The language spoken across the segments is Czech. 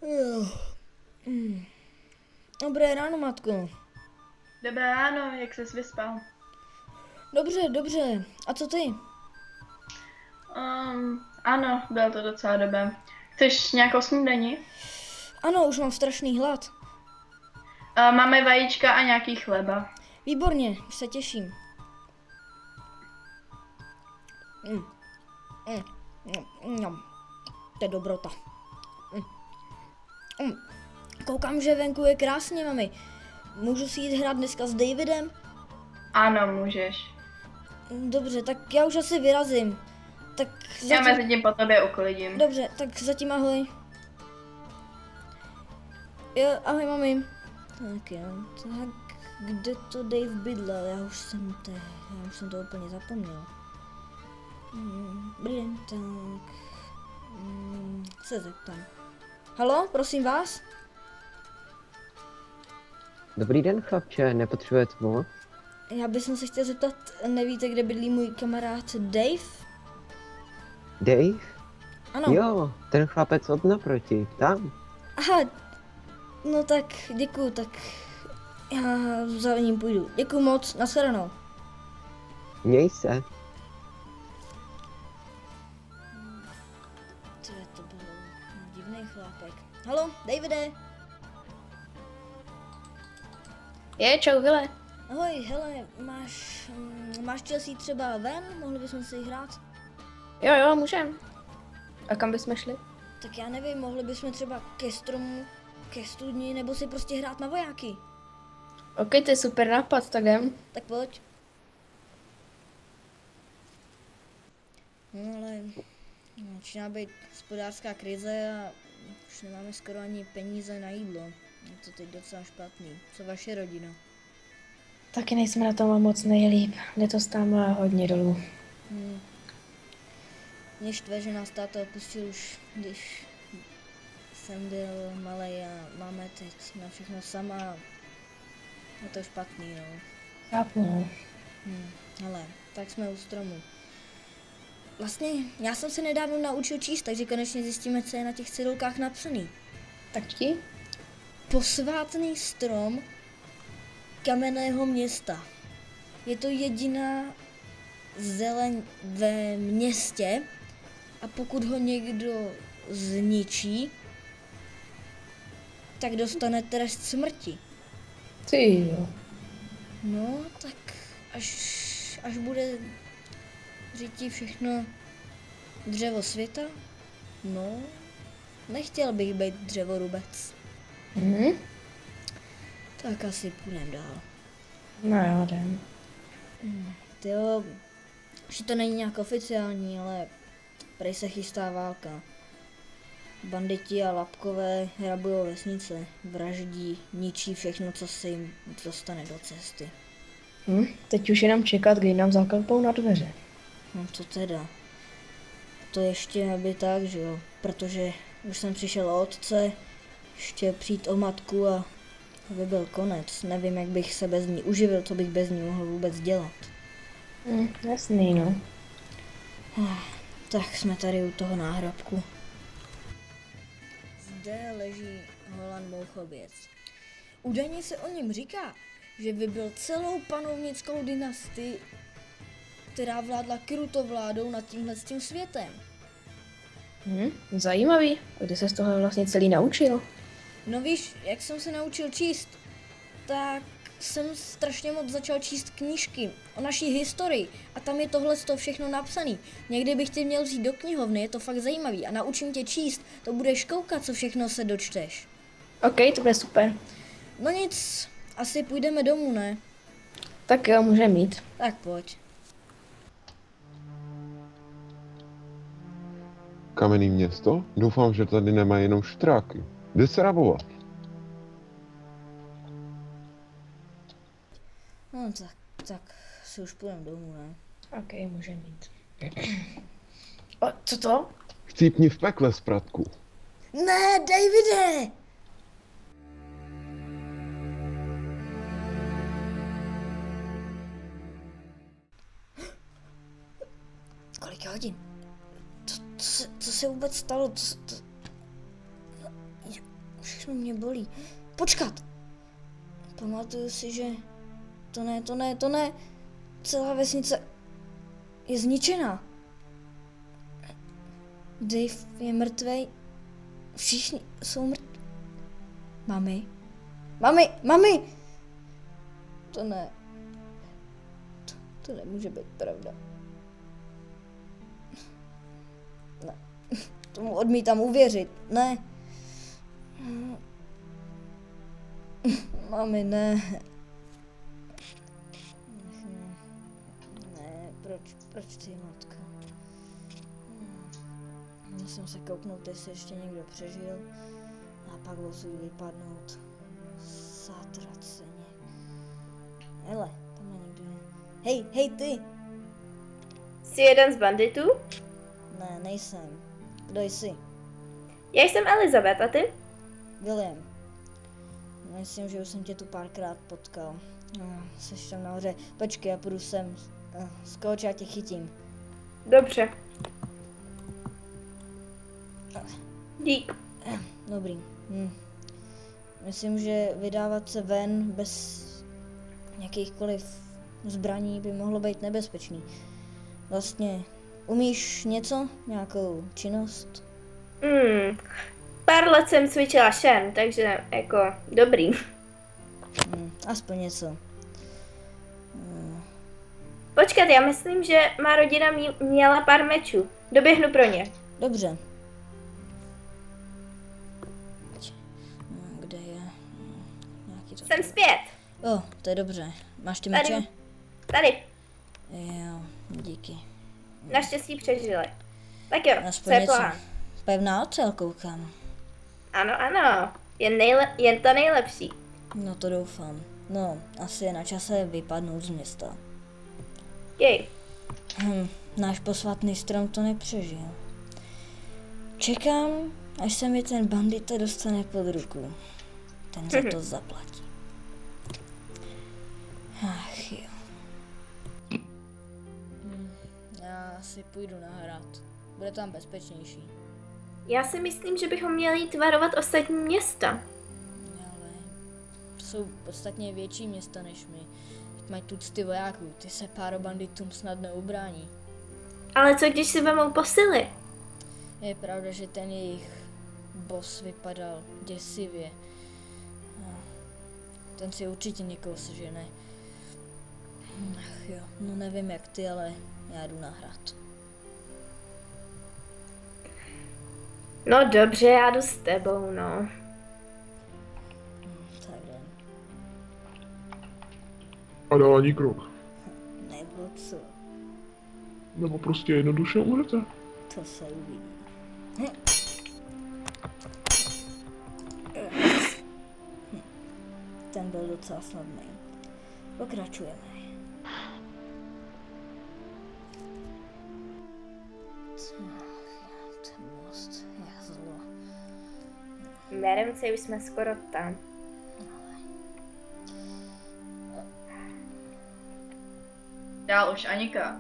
Jo. Dobré ráno, matko. Dobré ráno, jak ses vyspal? Dobře, dobře. A co ty? Ano, bylo to docela dobré. Chceš nějakou snídani? Ano, už mám strašný hlad. Máme vajíčka a nějaký chleba. Výborně, už se těším. To je dobrota. Koukám, že venku je krásně, mami. Můžu si jít hrát dneska s Davidem? Ano, můžeš. Dobře, tak já už asi vyrazím. Tak Já mezi tím po tobě uklidím. Dobře, tak zatím ahoj. Jo, ahoj mami. Tak jo, tak kde to Dave bydlel? Já už jsem to úplně zapomněl. Dobrý den, tak se zeptám. Haló, prosím vás? Dobrý den, chlapče, nepotřebujete pomoc? Já bych se chtěl zeptat, nevíte, kde bydlí můj kamarád Dave? Dave? Ano. Jo, ten chlapec od naproti, tam. Aha, no tak děkuju, tak já za ním půjdu. Děkuju moc, nashledanou. Měj se. To byl divný chlápek. Haló, Davide. Čau, hele. Ahoj, hele, máš čas jít třeba ven? Mohli bychom si hrát? Jo, můžem. A kam bychom šli? Tak já nevím, mohli bychom třeba ke stromu, ke studni, nebo si prostě hrát na vojáky. OK, to je super nápad, tak jdem. Tak pojď. No ale začíná být hospodářská krize a už nemáme skoro ani peníze na jídlo. Je to teď docela špatný. Co vaše rodina? Taky nejsme na tom moc nejlíp. Jde to tam hodně dolů. Mě štve, že nás táta opustil už, když jsem byl malej a máme teď na všechno sama. Je to špatný, no. Chápu, no. Hele, tak jsme u stromu. Vlastně, já jsem se nedávno naučil číst, takže konečně zjistíme, co je na těch cedulkách napsaný. Tak ti? Posvátný strom kamenného města. Je to jediná zeleň ve městě a pokud ho někdo zničí, tak dostane trest smrti. Ty jo. No, tak až bude říti všechno dřevo světa, no, nechtěl bych být dřevorubec. Tak asi půjdem dál. No jo, jdem. Tyjo, že to není nějak oficiální, ale prej se chystá válka. Banditi a lapkové hrabujou vesnice, vraždí, ničí všechno, co se jim dostane do cesty. Teď už jenom čekat, kdy nám zaklepou na dveře. No to teda. To ještě aby tak, že jo, protože už jsem přišel o otce, ještě přijít o matku a by byl konec. Nevím, jak bych se bez ní uživil, co bych bez ní mohl vůbec dělat. Jasný, no. Tak jsme tady u toho náhrobku. Zde leží Holan Mouchoběc. Údajně se o něm říká, že vybil celou panovnickou dynastii, která vládla krutovládou nad tímhletím světem. Zajímavý. Kde se z toho vlastně celý naučil? No víš, jak jsem se naučil číst, tak jsem strašně moc začal číst knížky o naší historii a tam je tohle všechno napsané. Někdy bych tě měl vzít do knihovny, je to fakt zajímavý a naučím tě číst, to budeš koukat, co všechno se dočteš. OK, to bude super. No nic, asi půjdeme domů, ne? Tak jo, můžeme mít. Tak pojď. Kamenný město? Doufám, že tady nemají jenom štráky. Jde se rabovat. No tak si už půjdeme domů, ne? OK, můžeme mít. O, co to? Chcípni v pekle, spratku. Ne, Davide! Kolik je hodin? Co se vůbec stalo? všechno mě bolí. Počkat! Pamatuju si, že... To ne. Celá vesnice je zničená. Dave je mrtvej. Všichni jsou mrtví. Mami! To ne. To nemůže být pravda. Ne. Tomu odmítám uvěřit. Ne. Mami, ne. Ne, proč ty, matka? Musím se kouknout, jestli ještě někdo přežil. A pak odsud vypadnout. Zatraceně. Hele, tamhle někdo je. Hej, ty! Jsi jeden z banditů? Ne, nejsem. Kdo jsi? Já jsem Elizabeth, a ty? William. Myslím, že už jsem tě tu párkrát potkal. Jsi tam nahoře. Počkej, já půjdu sem. Skoč, já tě chytím. Dobře. Dík. Dobrý. Myslím, že vydávat se ven bez jakýchkoliv zbraní by mohlo být nebezpečný. Vlastně, umíš něco? Nějakou činnost? Pár let jsem cvičila šen, takže jako dobrý. Aspoň něco. Počkat, já myslím, že má rodina měla pár mečů. Doběhnu pro ně. Dobře. Kde je? Nějaký Jsem zpět. To je dobře. Máš ty meče? Tady. Jo, díky. Naštěstí přežili. Tak jo, Aspoň co je něco. plán? Pevná ocel, koukám. Ano. Jen to nejlepší. No to doufám. No, asi je na čase vypadnout z města. Jej. Náš posvátný strom to nepřežil. Čekám, až se mi ten bandita dostane pod ruku. Ten za to zaplatí. Ach jo. Já si půjdu nahrát. Bude tam bezpečnější. Já si myslím, že bychom měli jít varovat ostatní města. Ale jsou podstatně větší města než my. Mají tucty vojáků, ty se pár banditům snad neubrání. Ale co když si vemou posily? Je pravda, že ten jejich boss vypadal děsivě. Ten si určitě někoho sežene. Ach jo, no nevím jak ty, ale já jdu nahrát. No dobře, já jdu s tebou, no. Tak jdem. A dál ani krok. Nebo co? Nebo prostě jednoduše umřete. To se uvidí. Ten byl docela snadný. Pokračujeme. Ten most je zlo. Meremce, už jsme skoro tam. Dál už ani kak.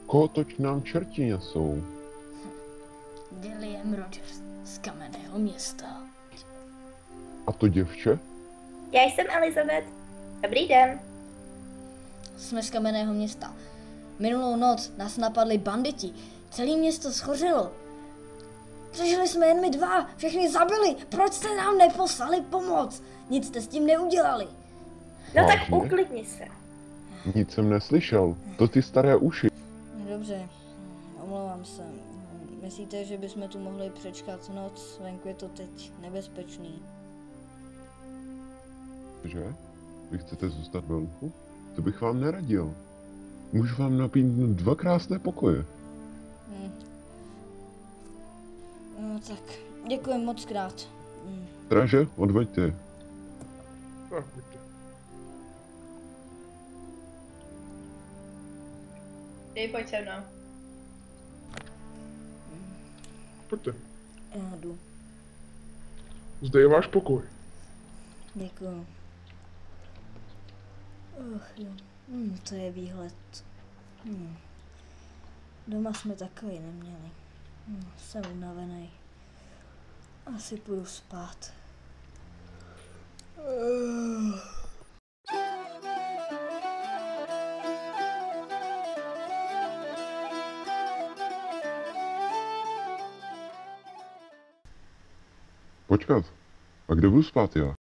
Koho toč nám čerti nesou? William Rogers z Kamenného města. A to děvče? Já jsem Elizabeth. Dobrý den. Jsme z Kamenného města. Minulou noc nás napadli banditi. Celé město schořelo. Přežili jsme jen my dva. Všechny zabili. Proč jste nám neposlali pomoc? Nic jste s tím neudělali. No tak Vážně? uklidni se. Nic jsem neslyšel. To ty staré uši. Dobře, omlouvám se. Myslíte, že bychom tu mohli přečkat noc? Venku je to teď nebezpečný. Že? Vy chcete zůstat venku? To bych vám neradil. Můžu vám nabídnout 2 krásné pokoje. No tak, děkuji moc krát. Straže, odveďte. Tak, pojďte. Dej, pojď se mnou. Pojďte. Já jdu. Zde je váš pokoj. Děkuji. Jo. To je výhled. Doma jsme takový neměli. Jsem unavený. Asi půjdu spát. Počkat. A kde budu spát já?